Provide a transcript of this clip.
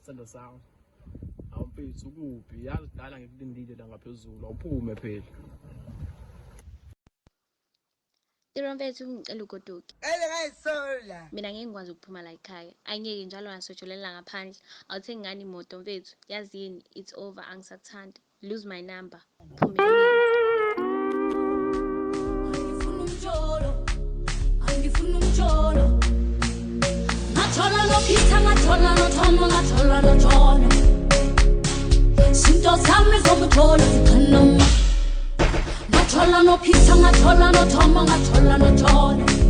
sithando sami. Awumfethu kuphi? Yazi kudala ngikulindile la ngaphezulu. Awuphume phela. Mfethu ngicela ugoduke. Ngayisisola. Mina ngeke ngikwazi ukuphuma la ekhaya. Angeke njalo ngasotshelela ngaphandle. Awuthengi ngani imoto mfethu. Yazi yini? It's over angisakuthandi. Lose my number. Phumeni. Angifuna umjolo. Ngathola lophitha ngathola nothoma ngathola nothona. Sinto zami zomjolo zikhanoma. Ngathola nophitha ngathola nothoma ngathola nothona.